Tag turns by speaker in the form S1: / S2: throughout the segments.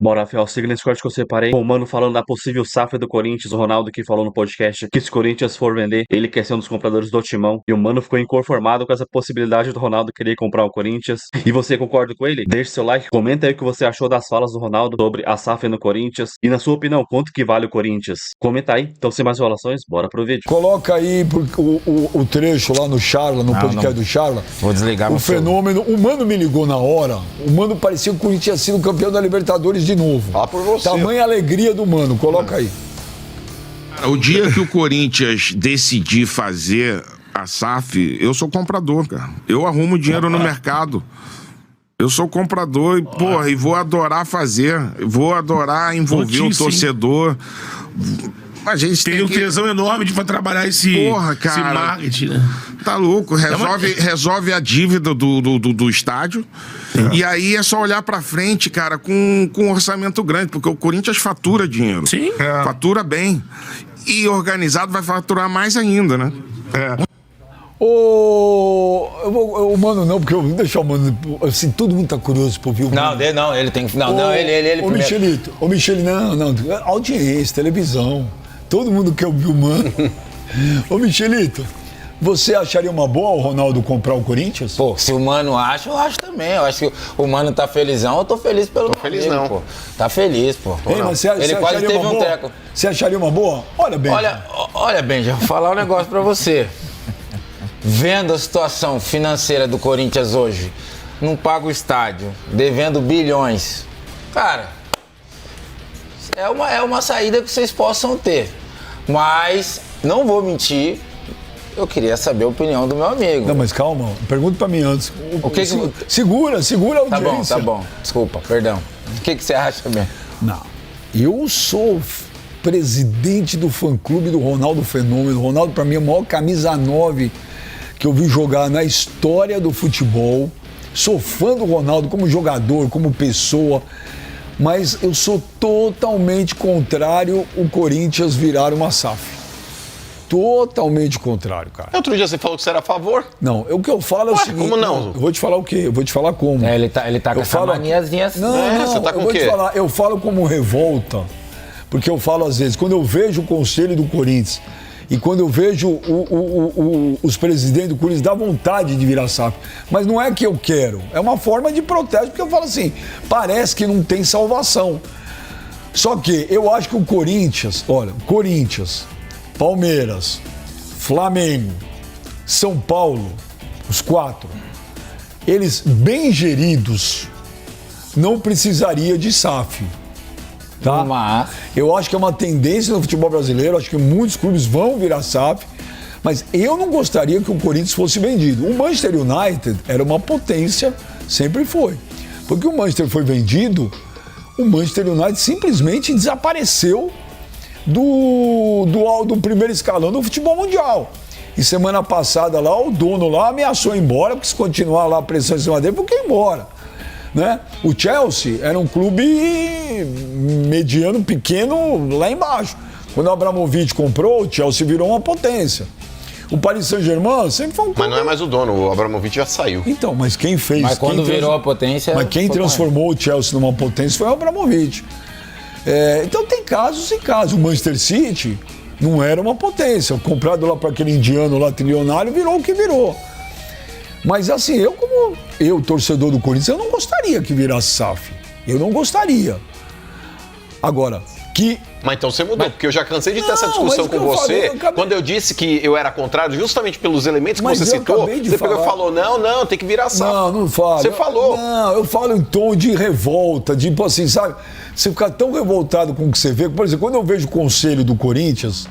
S1: Bora, Rafael, siga nesse corte que eu separei. O mano falando da possível SAF do Corinthians, o Ronaldo que falou no podcast que se o Corinthians for vender, ele quer ser um dos compradores do Timão. E o mano ficou inconformado com essa possibilidade do Ronaldo querer comprar o Corinthians. E você concorda com ele? Deixe seu like, comenta aí o que você achou das falas do Ronaldo sobre a SAF no Corinthians. E na sua opinião, quanto que vale o Corinthians? Comenta aí. Então, sem mais enrolações, bora pro vídeo.
S2: Coloca aí o trecho lá no Charla, no podcast do Charla.
S3: Vou desligar
S2: o fenômeno. O Mano me ligou na hora. O Mano parecia que o Corinthians tinha sido campeão da Libertadores de novo.
S4: Fala por você.
S2: Tamanha alegria do Mano. Coloca aí.
S5: Cara, o dia que o Corinthians decidir fazer a SAF, eu sou comprador, cara. Eu arrumo dinheiro no mercado. Eu sou comprador e, porra, e vou adorar fazer. Vou adorar envolver o torcedor. A gente
S6: tem um tesão enorme pra trabalhar esse marketing, né?
S5: Tá louco, resolve a dívida do estádio. E aí é só olhar pra frente, cara, com um orçamento grande, porque o Corinthians fatura dinheiro.
S6: Sim.
S5: Fatura bem. E organizado vai faturar mais ainda, né?
S2: O Mano não, porque eu vou deixar o Mano. Assim, todo mundo tá curioso por ouvir o Mano.
S3: Não, ele tem que. Não, ele
S2: Ô, Michelito, não, audiência, televisão. Todo mundo quer ouvir o Mano. Ô, Michelito, você acharia uma boa o Ronaldo comprar o Corinthians?
S3: Pô, se o Mano acha, eu acho também. Eu acho que o Mano tá felizão, eu tô feliz pelo
S4: Tô feliz
S3: amigo,
S4: não.
S3: Pô. Tá feliz, pô.
S2: Ei, mas
S3: Ele quase teve um teco.
S2: Você acharia uma boa? Olha, Benja.
S3: Olha, Benja, vou falar um negócio pra você. Vendo a situação financeira do Corinthians hoje, não paga o estádio, devendo bilhões. Cara, é uma saída que vocês possam ter. Mas, não vou mentir, eu queria saber a opinião do meu amigo.
S2: Não, mas calma, pergunta pra mim antes. Segura a audiência.
S3: Tá bom. Desculpa, perdão. O que você acha mesmo?
S2: Não, eu sou presidente do fã-clube do Ronaldo Fenômeno. O Ronaldo, pra mim, é a maior camisa 9 que eu vi jogar na história do futebol. Sou fã do Ronaldo como jogador, como pessoa, mas eu sou totalmente contrário o Corinthians virar uma SAF. Totalmente contrário, cara.
S4: Outro dia você falou que você era a favor?
S2: Não, o que eu falo é o seguinte...
S4: Como não?
S2: Eu vou te falar o quê? Eu vou te falar como.
S3: Ele tá com essa maniazinha assim.
S2: Não,
S4: você tá com
S2: eu vou
S4: o quê?
S2: te falar, eu falo como revolta, porque eu falo às vezes, quando eu vejo o conselho do Corinthians e quando eu vejo os presidentes do Corinthians, dá vontade de virar SAF. Mas não é que eu quero, é uma forma de protesto, porque eu falo assim, parece que não tem salvação. Só que eu acho que o Corinthians, Palmeiras, Flamengo, São Paulo, os 4, eles bem geridos, não precisaria de SAF. Tá?
S3: Mas
S2: Eu acho que é uma tendência no futebol brasileiro, acho que muitos clubes vão virar SAF, mas eu não gostaria que o Corinthians fosse vendido. O Manchester United era uma potência, sempre foi. Porque o Manchester foi vendido, o Manchester United simplesmente desapareceu do primeiro escalão do futebol mundial. E semana passada lá, o dono lá ameaçou ir embora, porque se continuar lá a pressão em cima dele, porque ia embora. Né? O Chelsea era um clube mediano, pequeno, lá embaixo. Quando o Abramovich comprou, o Chelsea virou uma potência. O Paris Saint-Germain sempre foi um clube...
S4: Mas não é mais o dono, o Abramovich já saiu.
S2: Então, mas quem fez...
S3: Mas quando virou a potência...
S2: Mas quem transformou o Chelsea numa potência foi o Abramovich. Então tem casos e casos. O Manchester City não era uma potência. Comprado lá para aquele indiano lá, trilionário, virou o que virou. Mas assim, eu, torcedor do Corinthians, eu não gostaria que virasse SAF. Eu não gostaria. Agora, que...
S4: Mas então você mudou, porque eu já cansei de ter essa discussão com você. Quando eu disse que eu era contrário, justamente pelos elementos que você citou, você pegou e falou, não, tem que virar SAF.
S2: Não falo.
S4: Você falou.
S2: Não, eu falo em tom de revolta, tipo assim, sabe? Você ficar tão revoltado com o que você vê. Por exemplo, quando eu vejo o conselho do Corinthians,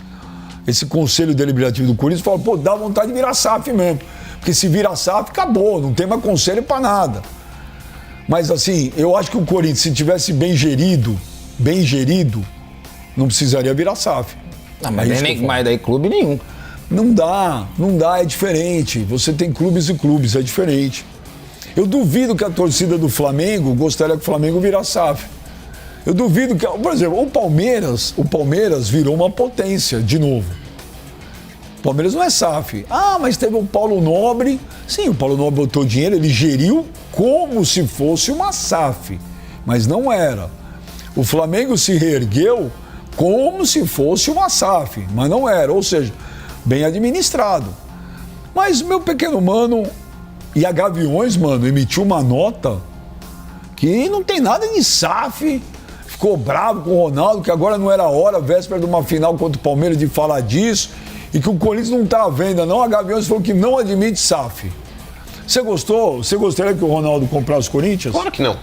S2: esse conselho deliberativo do Corinthians, eu falo, dá vontade de virar SAF mesmo. Porque se vira SAF, acabou, não tem mais conselho pra nada. Mas assim, eu acho que o Corinthians, se tivesse bem gerido, não precisaria virar SAF.
S3: Não, mas mais daí clube nenhum.
S2: Não dá, é diferente. Você tem clubes e clubes, é diferente. Eu duvido que a torcida do Flamengo gostaria que o Flamengo virasse SAF. Eu duvido que, por exemplo, o Palmeiras virou uma potência de novo. O Palmeiras não é SAF. Mas teve o Paulo Nobre. Sim, o Paulo Nobre botou dinheiro, ele geriu como se fosse uma SAF. Mas não era. O Flamengo se reergueu como se fosse uma SAF, mas não era, ou seja, bem administrado. Mas meu pequeno mano e a Gaviões, mano, emitiu uma nota que não tem nada de SAF. Ficou bravo com o Ronaldo, que agora não era a hora, véspera de uma final contra o Palmeiras, de falar disso, e que o Corinthians não está à venda, não. A Gaviões falou que não admite SAF. Você gostou? Você gostaria que o Ronaldo comprasse o Corinthians?
S4: Claro que não.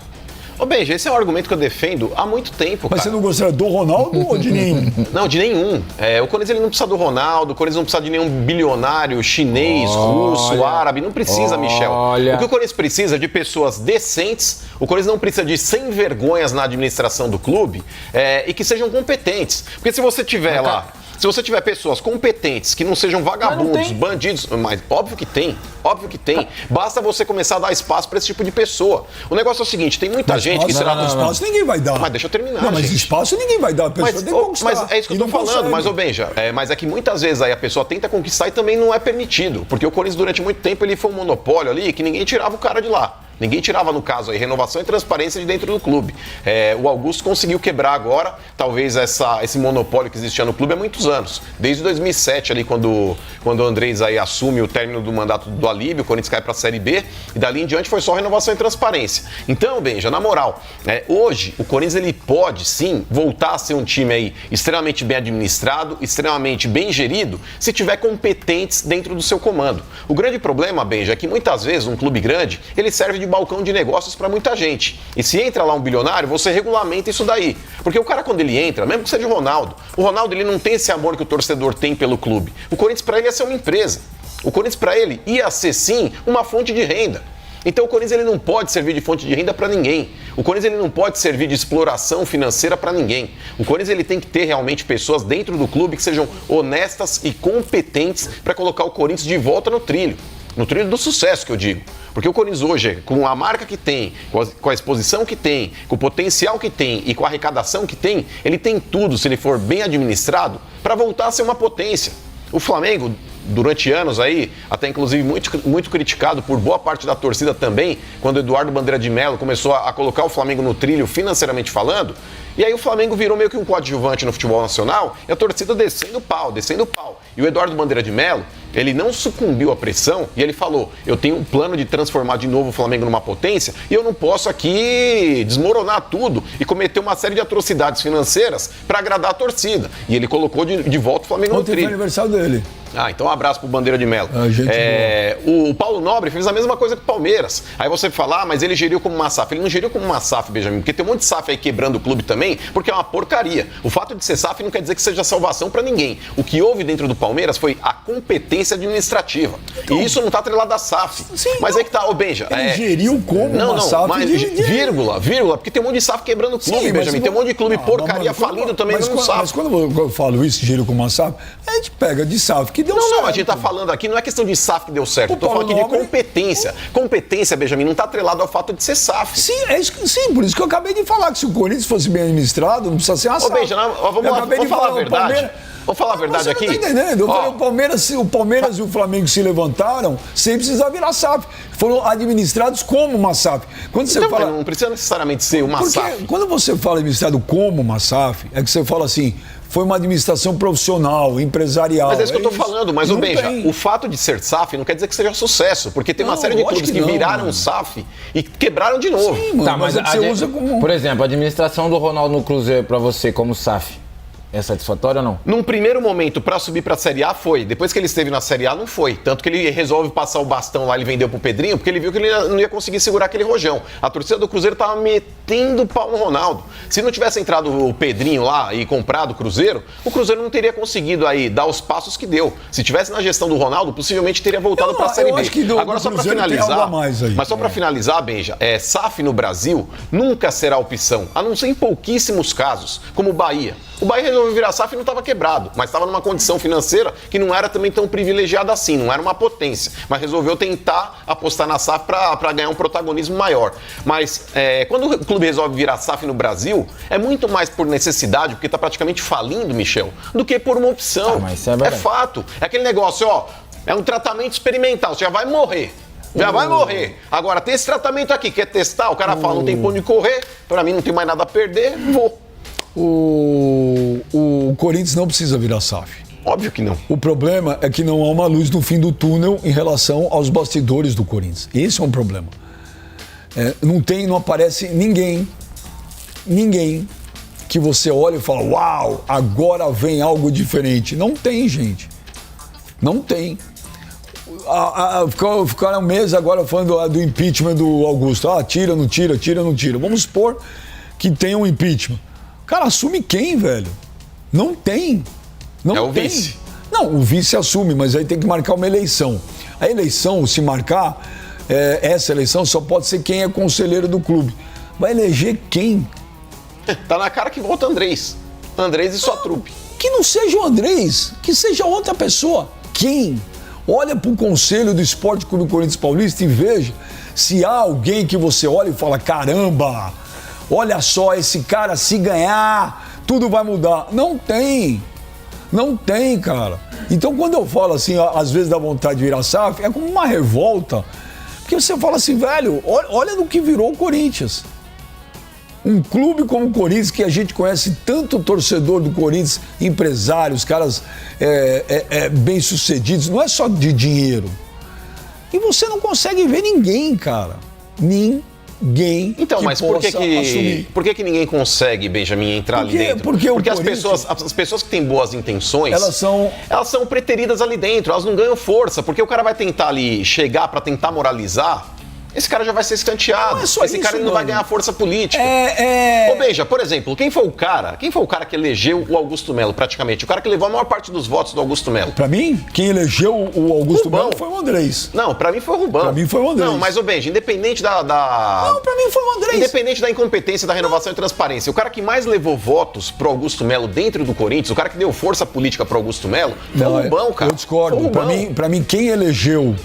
S4: Ô, Benja, esse é um argumento que eu defendo há muito tempo,
S2: Mas
S4: cara.
S2: você não gostaria do Ronaldo ou de nenhum?
S4: Não, de nenhum. O Corinthians ele não precisa do Ronaldo, o Corinthians não precisa de nenhum bilionário chinês, russo, árabe, não precisa, Michel. O que o Corinthians precisa é de pessoas decentes, o Corinthians não precisa de sem vergonhas na administração do clube e que sejam competentes. Porque se você tiver lá... Se você tiver pessoas competentes, que não sejam vagabundos, bandidos, mas óbvio que tem. Basta você começar a dar espaço para esse tipo de pessoa. O negócio é o seguinte, tem muita gente que será...
S2: Espaço ninguém vai dar.
S4: Mas deixa eu terminar,
S2: Não, mas
S4: gente.
S2: Espaço ninguém vai dar. A pessoa tem que conquistar.
S4: Mas é isso que eu tô falando, mas, Benja, mas é que muitas vezes aí a pessoa tenta conquistar e também não é permitido. Porque o Corinthians, durante muito tempo, ele foi um monopólio ali que ninguém tirava o cara de lá. Ninguém tirava, no caso, aí, renovação e transparência de dentro do clube. O Augusto conseguiu quebrar agora, talvez, esse monopólio que existia no clube há muitos anos. Desde 2007, ali, quando o Andrés aí assume o término do mandato do Alíbio, o Corinthians cai para a Série B, e dali em diante foi só renovação e transparência. Então, Benja, na moral, hoje o Corinthians ele pode, sim, voltar a ser um time aí extremamente bem administrado, extremamente bem gerido, se tiver competentes dentro do seu comando. O grande problema, Benja, é que muitas vezes um clube grande, ele serve de balcão de negócios para muita gente. E se entra lá um bilionário, você regulamenta isso daí. Porque o cara, quando ele entra, mesmo que seja o Ronaldo ele não tem esse amor que o torcedor tem pelo clube. O Corinthians, para ele, ia ser uma empresa. O Corinthians, para ele, ia ser, sim, uma fonte de renda. Então o Corinthians ele não pode servir de fonte de renda para ninguém. O Corinthians ele não pode servir de exploração financeira para ninguém. O Corinthians ele tem que ter realmente pessoas dentro do clube que sejam honestas e competentes para colocar o Corinthians de volta no trilho. No trilho do sucesso, que eu digo. Porque o Corinthians hoje, com a marca que tem, com a exposição que tem, com o potencial que tem e com a arrecadação que tem, ele tem tudo, se ele for bem administrado, para voltar a ser uma potência. O Flamengo, durante anos aí, até inclusive muito criticado por boa parte da torcida também, quando o Eduardo Bandeira de Mello começou a colocar o Flamengo no trilho financeiramente falando, e aí o Flamengo virou meio que um coadjuvante no futebol nacional, e a torcida descendo o pau. E o Eduardo Bandeira de Mello, ele não sucumbiu à pressão e ele falou, eu tenho um plano de transformar de novo o Flamengo numa potência e eu não posso aqui desmoronar tudo e cometer uma série de atrocidades financeiras para agradar a torcida. E ele colocou de volta o Flamengo no trilho.
S2: Ontem foi aniversário dele.
S4: Então um abraço pro Bandeira de Mello. O Paulo Nobre fez a mesma coisa que o Palmeiras. Aí você fala, mas ele geriu como uma SAF. Ele não geriu como uma SAF, Benjamin, porque tem um monte de SAF aí quebrando o clube também, porque é uma porcaria. O fato de ser SAF não quer dizer que seja salvação para ninguém. O que houve dentro do Palmeiras foi a competência administrativa. Então, e isso não tá atrelado à SAF. Sim, mas aí que tá, Benja.
S2: Ele geriu como uma SAF.
S4: Mas vírgula, porque tem um monte de SAF quebrando o clube, Benjamin. Tem um monte de clube porcaria falido também no SAF.
S2: Mas quando eu falo isso, geriu como uma SAF, a gente pega de SAF que deu certo.
S4: Não, a gente tá falando aqui, não é questão de SAF que deu certo, eu tô falando aqui de competência. Competência, Benjamin, não tá atrelado ao fato de ser SAF.
S2: Sim, por isso que eu acabei de falar que se o Corinthians fosse bem administrado, não precisa ser uma SAF.
S4: Benja, vamos falar a verdade. Vamos falar a verdade aqui?
S2: Você não tá entendendo. Eu falei, o Palmeiras e o Flamengo se levantaram sem precisar virar SAF. Foram administrados como uma SAF. Quando você fala...
S4: Não precisa necessariamente ser uma SAF.
S2: Quando você fala administrado como uma SAF, é que você fala assim, foi uma administração profissional, empresarial.
S4: Mas é isso que eu tô falando. Mas, Benja, o fato de ser SAF não quer dizer que seja sucesso. Porque tem uma série de clubes que viraram SAF e quebraram de novo.
S2: Sim, mano, mas você usa como...
S3: Por exemplo, a administração do Ronaldo no Cruzeiro pra você como SAF. É satisfatório ou não?
S4: Num primeiro momento, pra subir pra Série A, foi. Depois que ele esteve na Série A, não foi. Tanto que ele resolve passar o bastão lá, ele vendeu pro Pedrinho, porque ele viu que ele não ia conseguir segurar aquele rojão. A torcida do Cruzeiro tava metendo o pau no Ronaldo. Se não tivesse entrado o Pedrinho lá e comprado o Cruzeiro não teria conseguido aí dar os passos que deu. Se tivesse na gestão do Ronaldo, possivelmente teria voltado pra Série B. Agora, só pra finalizar, mas só pra finalizar, Benja, SAF no Brasil nunca será opção, a não ser em pouquíssimos casos, como o Bahia. O Bahia resolveu virar SAF e não estava quebrado, mas estava numa condição financeira que não era também tão privilegiada assim, não era uma potência, mas resolveu tentar apostar na SAF para ganhar um protagonismo maior. Mas quando o clube resolve virar SAF no Brasil, é muito mais por necessidade, porque está praticamente falindo, Michel, do que por uma opção.
S3: Mas
S4: é fato. É aquele negócio, é um tratamento experimental, você já vai morrer. Vai morrer. Agora, tem esse tratamento aqui, quer testar? O cara fala, não tem pra onde correr, pra mim não tem mais nada a perder, vou.
S2: O Corinthians não precisa virar SAF.
S4: Óbvio que não.
S2: O problema é que não há uma luz no fim do túnel em relação aos bastidores do Corinthians. Esse é um problema. Não aparece ninguém que você olha e fala, uau, agora vem algo diferente. Não tem, gente. Não tem. Ficaram um mês agora falando do impeachment do Augusto. Tira, não tira. Vamos supor que tenha um impeachment. Cara, assume quem, velho? Não tem. Não
S4: o
S2: tem.
S4: vice.
S2: Não, o vice assume, mas aí tem que marcar uma eleição. A eleição, se marcar, essa eleição só pode ser quem é conselheiro do clube. Vai eleger quem?
S4: Tá na cara que volta Andrés. Andrés e sua trupe.
S2: Que não seja o Andrés, que seja outra pessoa. Quem? Olha pro Conselho do Esporte Clube Corinthians Paulista e veja se há alguém que você olha e fala, caramba, olha só, esse cara se ganhar, tudo vai mudar. Não tem. Não tem, cara. Então, quando eu falo assim, às vezes dá vontade de virar SAF, é como uma revolta. Porque você fala assim, velho, olha no que virou o Corinthians. Um clube como o Corinthians, que a gente conhece tanto torcedor do Corinthians, empresários, caras bem-sucedidos, não é só de dinheiro. E você não consegue ver ninguém, cara. Ninguém.
S4: Então, mas por que ninguém consegue, Benjamin, entrar ali dentro? Porque as pessoas que têm boas intenções, elas são preteridas ali dentro, elas não ganham força, porque o cara vai tentar ali chegar para tentar moralizar, esse cara já vai ser escanteado. Esse cara não vai ganhar força política. Ô, Benja, por exemplo, quem foi o cara que elegeu o Augusto Melo, praticamente? O cara que levou a maior parte dos votos do Augusto Melo.
S2: Pra mim, quem elegeu o Augusto Melo foi o Andrés.
S4: Não, pra mim foi o Rubão.
S2: Pra mim foi o Andrés.
S4: Não, mas, ô, Benja, independente
S2: Não, pra mim foi o Andrés.
S4: Independente da incompetência, da renovação e transparência, o cara que mais levou votos pro Augusto Melo dentro do Corinthians, o cara que deu força política pro Augusto Melo, foi o Rubão, cara.
S2: Eu discordo. Pra mim, quem elegeu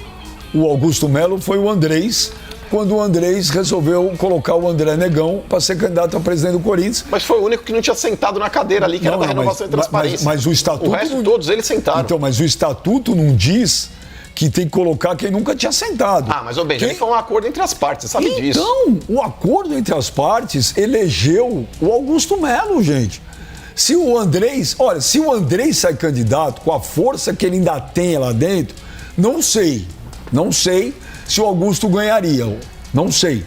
S2: o Augusto Melo foi o Andrés, quando o Andrés resolveu colocar o André Negão para ser candidato a presidente do Corinthians.
S4: Mas foi o único que não tinha sentado na cadeira ali, que era da renovação e transparência.
S2: Mas o estatuto...
S4: O resto, todos eles sentaram.
S2: Então, mas o estatuto não diz que tem que colocar quem nunca tinha sentado.
S4: Mas, ô Benjamin, foi um acordo entre as partes, você sabe disso.
S2: Então, o acordo entre as partes elegeu o Augusto Melo, gente. Se o Andrés sai candidato com a força que ele ainda tem lá dentro, não sei se o Augusto ganharia, não sei.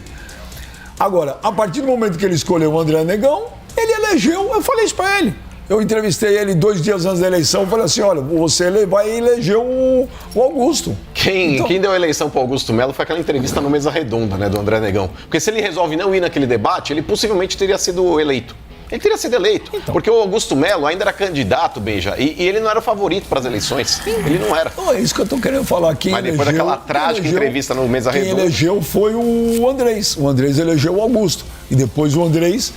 S2: Agora, a partir do momento que ele escolheu o André Negão, ele elegeu, eu falei isso pra ele. Eu entrevistei ele 2 dias antes da eleição, falei assim, olha, você vai eleger o Augusto.
S4: Quem deu a eleição pro Augusto Melo foi aquela entrevista no Mesa Redonda, né, do André Negão. Porque se ele resolve não ir naquele debate, ele possivelmente teria sido eleito. Ele teria sido eleito, porque o Augusto Melo ainda era candidato, Beija, e ele não era o favorito para as eleições. Ele não era.
S2: É isso que eu tô querendo falar.
S4: Mas depois daquela trágica entrevista no Mesa Redonda...
S2: Quem elegeu foi o Andrés. O Andrés elegeu o Augusto. E depois o Andrés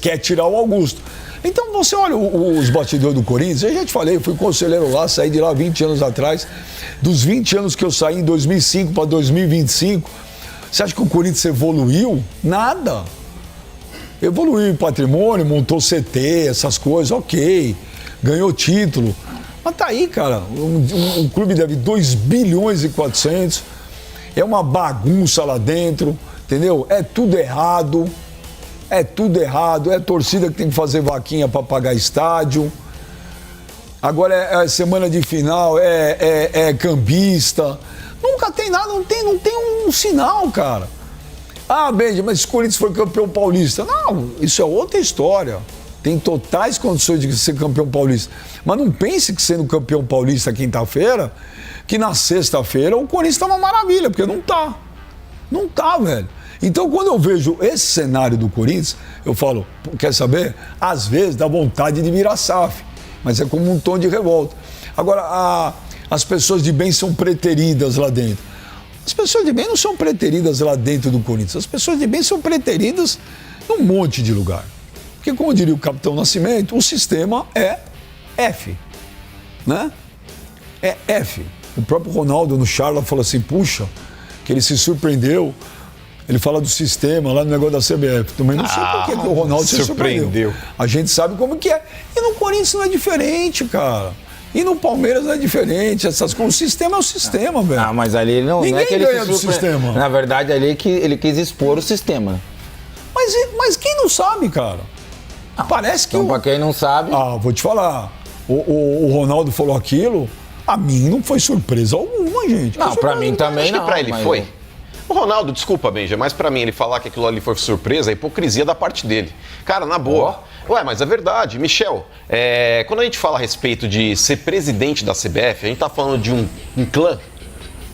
S2: quer tirar o Augusto. Então você olha os bastidores do Corinthians, eu já te falei, eu fui conselheiro lá, saí de lá 20 anos atrás. Dos 20 anos que eu saí em 2005 para 2025, você acha que o Corinthians evoluiu? Nada. Evoluiu em patrimônio, montou CT, essas coisas, ok. Ganhou título. Mas tá aí, cara. Um clube deve 2 bilhões e 400. É uma bagunça lá dentro, entendeu? É tudo errado. É torcida que tem que fazer vaquinha para pagar estádio. Agora é semana de final, é cambista. Nunca tem nada, não tem um sinal, cara. Benja, mas o Corinthians foi campeão paulista. Não, isso é outra história. Tem totais condições de ser campeão paulista. Mas não pense que sendo campeão paulista quinta-feira, que na sexta-feira o Corinthians tá uma maravilha, porque não tá. Não tá, velho. Então, quando eu vejo esse cenário do Corinthians, eu falo, quer saber? Às vezes dá vontade de virar SAF, mas é como um tom de revolta. Agora, as pessoas de bem são preteridas lá dentro. As pessoas de bem não são preteridas lá dentro do Corinthians. As pessoas de bem são preteridas num monte de lugar. Porque, como diria o Capitão Nascimento, o sistema é F. Né? É F. O próprio Ronaldo no Charla falou assim, puxa, que ele se surpreendeu. Ele fala do sistema lá no negócio da CBF. Também não sei por que o Ronaldo se surpreendeu. A gente sabe como que é. E no Corinthians não é diferente, cara. E no Palmeiras não é diferente, essas coisas. O sistema é o sistema, velho.
S3: Mas ali ele não é que ele
S2: ganha do sistema.
S3: Na verdade, ali é que ele quis expor o sistema.
S2: Mas quem não sabe, cara? Parece que...
S3: Então, pra quem não sabe...
S2: vou te falar. O Ronaldo falou aquilo, a mim não foi surpresa alguma, gente.
S3: Não, pra mim também
S4: Acho
S3: não.
S4: que pra ele foi. O Ronaldo, desculpa, Benja, mas pra mim ele falar que aquilo ali foi surpresa, é hipocrisia da parte dele. Cara, na boa. Ué, mas é verdade. Michel, quando a gente fala a respeito de ser presidente da CBF, a gente tá falando de um clã,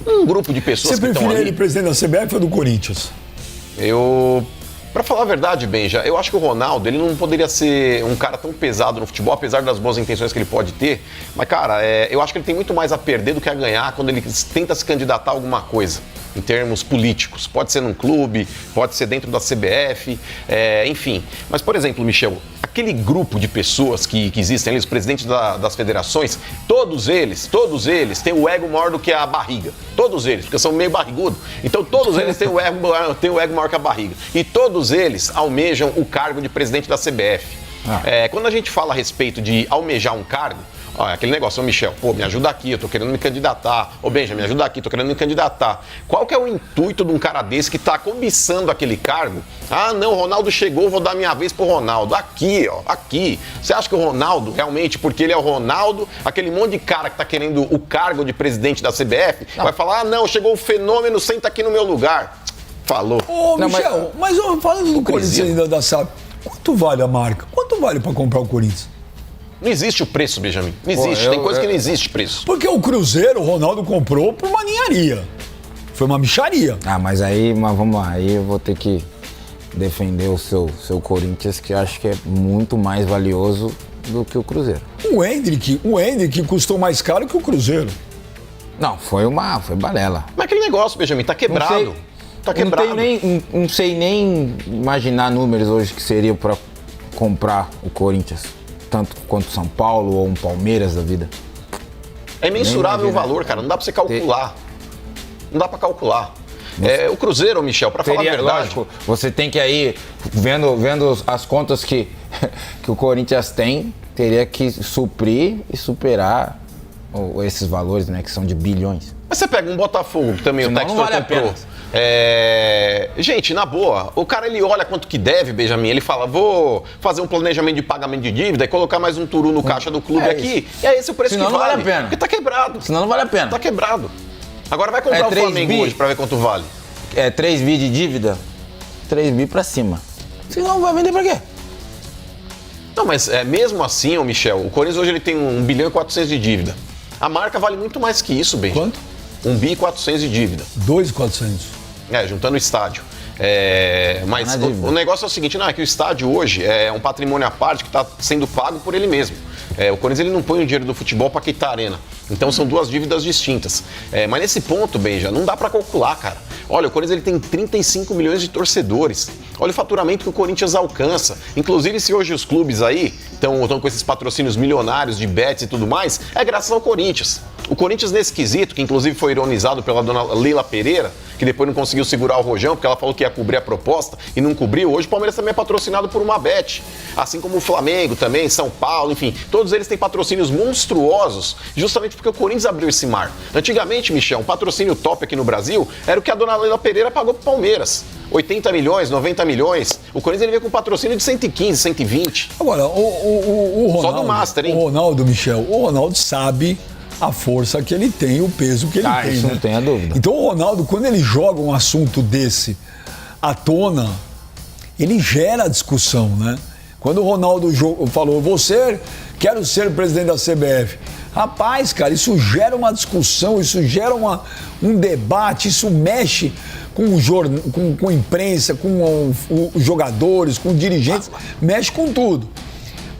S4: um grupo de pessoas que estão ali.
S2: Você preferia ele presidente da CBF ou do Corinthians?
S4: Pra falar a verdade, Benja, eu acho que o Ronaldo, ele não poderia ser um cara tão pesado no futebol, apesar das boas intenções que ele pode ter. Mas, cara, eu acho que ele tem muito mais a perder do que a ganhar quando ele tenta se candidatar a alguma coisa, em termos políticos. Pode ser num clube, pode ser dentro da CBF, enfim. Mas, por exemplo, Michel, aquele grupo de pessoas que existem ali, os presidentes das federações, todos eles têm o ego maior do que a barriga. Todos eles, porque são meio barrigudos. Então, todos eles têm o ego maior que a barriga. E todos eles almejam o cargo de presidente da CBF. Quando a gente fala a respeito de almejar um cargo, aquele negócio, Michel, me ajuda aqui, eu tô querendo me candidatar. Benja, me ajuda aqui, tô querendo me candidatar. Qual que é o intuito de um cara desse que tá cobiçando aquele cargo? Não, o Ronaldo chegou, vou dar minha vez pro Ronaldo. Aqui. Você acha que o Ronaldo, realmente, porque ele é o Ronaldo, aquele monte de cara que tá querendo o cargo de presidente da CBF, vai falar, não, chegou o fenômeno, senta aqui no meu lugar. Falou.
S2: Michel, mas falando do Corinthians ainda da SAP, quanto vale a marca? Quanto vale pra comprar o Corinthians?
S4: Não existe o preço, Benjamin. Não existe. Tem coisa que não existe preço.
S2: Porque o Cruzeiro, o Ronaldo comprou por uma ninharia. Foi uma micharia.
S3: Mas vamos lá. Aí eu vou ter que defender o seu Corinthians, que eu acho que é muito mais valioso do que o Cruzeiro.
S2: O Hendrick custou mais caro que o Cruzeiro.
S3: Não, foi balela.
S4: Mas aquele negócio, Benjamin, tá quebrado. Tá quebrado.
S3: Não sei nem imaginar números hoje que seriam pra comprar o Corinthians. Tanto quanto São Paulo ou um Palmeiras da vida.
S4: É imensurável o valor, cara. Não dá pra você calcular. Não dá pra calcular. O Cruzeiro, Michel, pra falar a verdade...
S3: Lógico, você tem que aí, vendo as contas que o Corinthians tem, teria que suprir e superar esses valores, né, que são de bilhões.
S4: Mas você pega um Botafogo, que também
S3: Senão
S4: o Textor comprou. Gente, na boa, o cara ele olha quanto que deve, Benjamin, ele fala, vou fazer um planejamento de pagamento de dívida e colocar mais um turu no caixa do clube aqui, e é esse o preço. Senão que vale.
S3: Não vale a pena.
S4: Porque tá quebrado.
S3: Senão não vale a pena.
S4: Tá quebrado. Agora vai comprar o Flamengo hoje pra ver quanto vale.
S3: 3 bi de dívida? 3 bi pra cima. Senão vai vender pra quê?
S4: Não, mas mesmo assim, Michel, o Corinthians hoje ele tem 1 bilhão e 400 de dívida. A marca vale muito mais que isso, Benjamin.
S2: Quanto?
S4: 1 bi e 400 de dívida.
S2: 2.400.
S4: Juntando o estádio. Mas o negócio é o seguinte, é que o estádio hoje é um patrimônio à parte que está sendo pago por ele mesmo. O Corinthians ele não põe o dinheiro do futebol para quitar a arena. Então são duas dívidas distintas. Mas nesse ponto, Benja, não dá para calcular, cara. Olha, o Corinthians ele tem 35 milhões de torcedores. Olha o faturamento que o Corinthians alcança. Inclusive, se hoje os clubes aí estão com esses patrocínios milionários de bets e tudo mais, é graças ao Corinthians. O Corinthians nesse quesito, que inclusive foi ironizado pela dona Leila Pereira, que depois não conseguiu segurar o rojão, porque ela falou que ia cobrir a proposta e não cobriu. Hoje o Palmeiras também é patrocinado por uma bet. Assim como o Flamengo também, São Paulo, enfim. Todos eles têm patrocínios monstruosos, justamente porque o Corinthians abriu esse mar. Antigamente, Michel, um patrocínio top aqui no Brasil era o que a dona Leila Pereira pagou pro Palmeiras. 80 milhões, 90 milhões. O Corinthians ele veio com patrocínio de 115, 120.
S2: Agora, o Ronaldo...
S4: Só do Master, hein?
S2: O Ronaldo sabe a força que ele tem, o peso que ele tem.
S3: Isso não tem a dúvida.
S2: Então o Ronaldo, quando ele joga um assunto desse à tona, ele gera discussão, né? Quando o Ronaldo falou, quero ser presidente da CBF. Rapaz, cara, isso gera uma discussão, isso gera um debate, isso mexe com a imprensa, com os jogadores, com os dirigentes, mexe com tudo.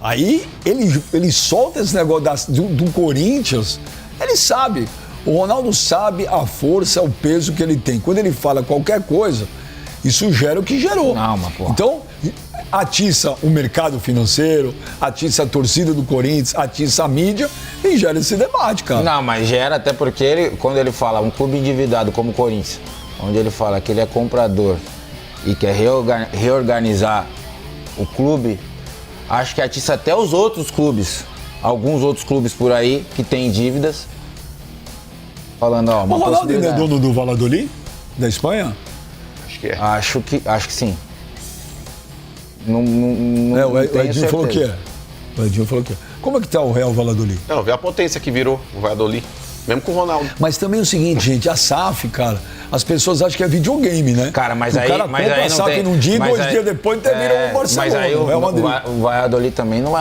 S2: Aí ele solta esse negócio do Corinthians, ele sabe, o Ronaldo sabe a força, o peso que ele tem. Quando ele fala qualquer coisa, isso gera o que gerou. Então, atiça o mercado financeiro, atiça a torcida do Corinthians, atiça a mídia e gera esse debate, cara.
S3: Não, mas gera até porque quando ele fala um clube endividado como o Corinthians, onde ele fala que ele é comprador e quer reorganizar o clube, acho que atiça até os outros clubes, alguns outros clubes por aí que têm dívidas, falando, uma
S2: o Ronaldo ainda é dono do Valladolid, da Espanha?
S4: Acho que é.
S3: Acho que sim. Não
S2: O
S3: tenho
S2: Edinho falou que
S3: certeza.
S2: é. O Edinho falou que é. Como é que tá o Real Valladolid?
S4: Não, vê a potência que virou o Valladolid. Mesmo com o Ronaldo.
S2: Mas também é o seguinte, gente, a SAF, cara, as pessoas acham que é videogame, né?
S3: Cara, mas
S2: o
S3: aí,
S2: cara
S3: mas
S2: compra
S3: aí
S2: a
S3: não
S2: SAF
S3: tem,
S2: num dia e
S3: mas
S2: 2
S3: aí-
S2: dias depois vira o Barcelona,
S3: Mas aí
S2: o Real Madrid.
S3: o Valladolid também não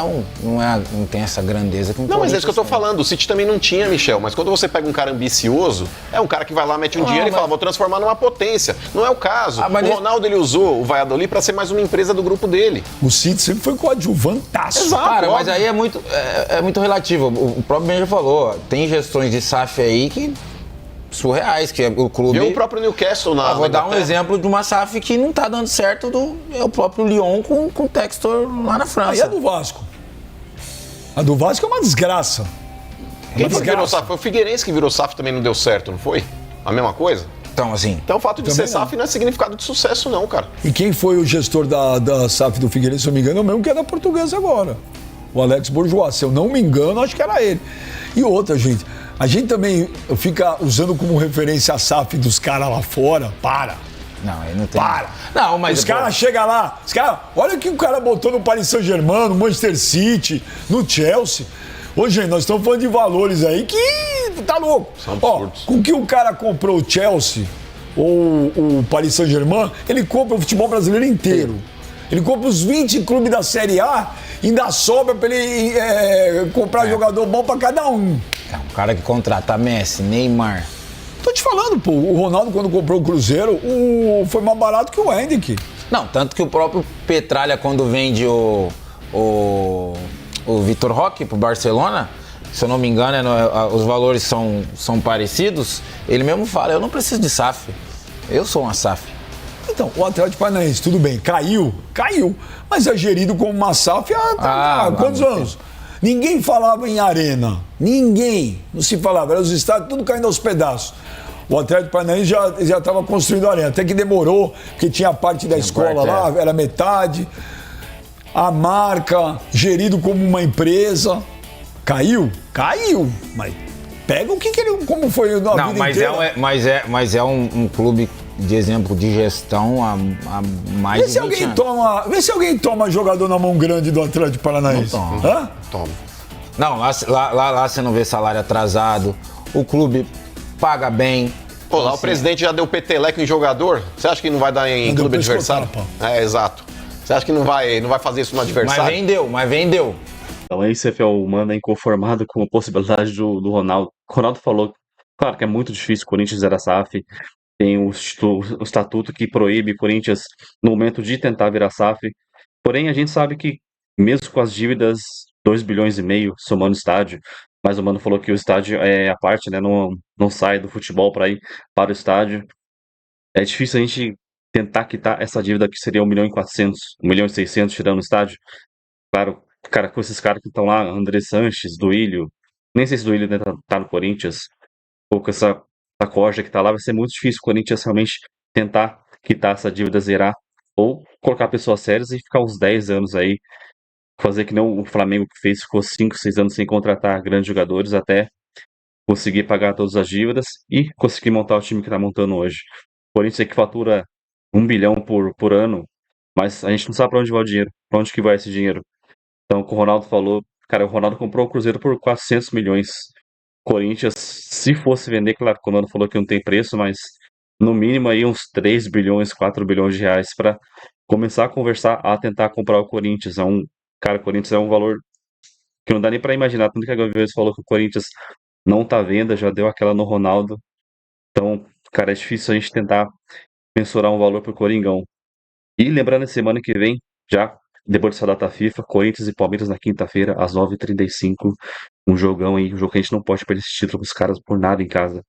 S3: tem essa grandeza que um
S4: Não, mas é isso que eu tô
S3: Corinthians
S4: falando. O City também não tinha, Michel. Mas quando você pega um cara ambicioso, é um cara que vai lá, mete um dinheiro e fala, vou transformar numa potência. Não é o caso.
S3: mas
S4: O Ronaldo, ele usou o Valladolid pra ser mais uma empresa do grupo dele.
S2: O City sempre foi coadjuvantaço.
S4: Exato.
S3: Cara, mas
S4: óbvio.
S3: aí é muito relativo. O próprio Ben já falou, tem gestões de SAF aí que surreais, que o clube...
S4: E o próprio Newcastle na
S3: Vou dar um
S4: Inglaterra.
S3: exemplo de uma SAF que não tá dando certo, é o próprio Lyon com o Textor lá na
S2: Aí
S3: França.
S2: a do Vasco. A do Vasco é uma desgraça.
S4: Quem
S2: Uma
S4: foi que virou
S2: desgraça.
S4: SAF? Foi o Figueirense que virou SAF também não deu certo, não foi? A mesma coisa?
S3: Então, assim,
S4: Então o fato de
S2: Também
S4: ser
S2: não.
S4: SAF não é significado de sucesso, não, cara.
S2: E quem foi o gestor da SAF do Figueirense, se eu não me engano, é o mesmo que é da Portuguesa agora. O Alex Bourgeois. Se eu não me engano, acho que era ele. E outra, gente, a gente também fica usando como referência a SAF dos caras lá fora. Para.
S3: não, aí não tem...
S2: Para!
S3: Não, mas...
S2: Os caras chegam lá, olha o que o cara botou no Paris Saint-Germain, no Manchester City, no Chelsea. Ô, gente, nós estamos falando de valores aí que tá louco.
S4: São
S2: Ó,
S4: absurdos.
S2: com que o cara comprou o Chelsea ou o Paris Saint-Germain, ele compra o futebol brasileiro inteiro. Ele compra os 20 clubes da Série A e ainda sobra pra ele comprar jogador bom pra cada um.
S3: O cara que contrata Messi, Neymar...
S2: Tô te falando, pô, o Ronaldo quando comprou o Cruzeiro, foi mais barato que o Henrique.
S3: Não, tanto que o próprio Petralha, quando vende o Vitor Roque pro Barcelona, se eu não me engano, os valores são parecidos, ele mesmo fala, eu não preciso de SAF, eu sou uma SAF.
S2: Então, o Atlético Paranaense, tudo bem, caiu, mas é gerido como uma SAF há quantos
S3: muito
S2: anos? Ninguém falava em arena, não se falava, eram os estádios tudo caindo aos pedaços. O Atlético Paranaense já estava construindo a arena, até que demorou, porque tinha a parte da escola
S3: parte,
S2: lá, era metade. A marca, gerido como uma empresa, caiu, mas pega o que ele, como foi na
S3: Não,
S2: vida
S3: mas
S2: inteira.
S3: mas é um clube de exemplo de gestão há mais
S2: Vê
S3: de
S2: se
S3: 20
S2: alguém
S3: anos.
S2: vê se alguém toma jogador na mão grande do Atlético Paranaense.
S3: Não toma.
S2: Hã?
S4: Toma.
S3: Não, lá você não vê salário atrasado, o clube paga bem.
S4: Pô, lá o presidente já deu peteleco em jogador. Você acha que não vai dar em
S2: Não deu
S4: clube adversário?
S2: pescotapa.
S4: É, exato. Você acha que não vai fazer isso no
S3: Mas
S4: adversário?
S3: vendeu.
S1: Então aí você vê o Mano inconformado com a possibilidade do Ronaldo. O Ronaldo falou, claro que é muito difícil o Corinthians zero a SAF. Tem o estatuto que proíbe o Corinthians no momento de tentar virar SAF. Porém, a gente sabe que mesmo com as dívidas, 2,5 bilhões somando o estádio, mas o Mano falou que o estádio é a parte, né? Não sai do futebol para ir para o estádio. É difícil a gente tentar quitar essa dívida que seria 1,4 milhão, 1,6 milhão tirando o estádio. Claro, cara, com esses caras que estão lá, André Sanches, Duílio, nem sei se o Duílio ainda tá no Corinthians, ou com essa corja que tá lá, vai ser muito difícil o Corinthians realmente tentar quitar essa dívida, zerar, ou colocar pessoas sérias e ficar uns 10 anos aí, fazer que nem o Flamengo que fez, ficou 5, 6 anos sem contratar grandes jogadores até conseguir pagar todas as dívidas e conseguir montar o time que tá montando hoje. O Corinthians é que fatura 1 bilhão por ano, mas a gente não sabe pra onde vai o dinheiro, pra onde que vai esse dinheiro. Então, o que o Ronaldo falou, cara, o Ronaldo comprou o Cruzeiro por 400 milhões. Corinthians, se fosse vender, claro, o Ronaldo falou que não tem preço, mas no mínimo aí uns 3 bilhões, 4 bilhões de reais para começar a conversar, a tentar comprar o Corinthians. Cara, o Corinthians é um valor que não dá nem para imaginar. Tanto que a Gaviões falou que o Corinthians não tá à venda, já deu aquela no Ronaldo. Então, cara, é difícil a gente tentar mensurar um valor pro Coringão. E lembrando, semana que vem, já depois dessa data FIFA, Corinthians e Palmeiras na quinta-feira, às 9h35. Um jogão aí, um jogo que a gente não pode perder esse título pros caras por nada em casa.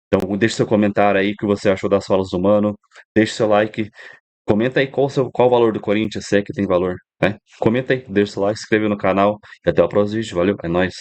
S1: Então, deixe seu comentário aí, o que você achou das falas do Mano. Deixe seu like. Comenta aí qual o valor do Corinthians, se é que tem valor, né? Comenta aí, deixa seu like, se inscreve no canal. E até o próximo vídeo. Valeu, é nóis.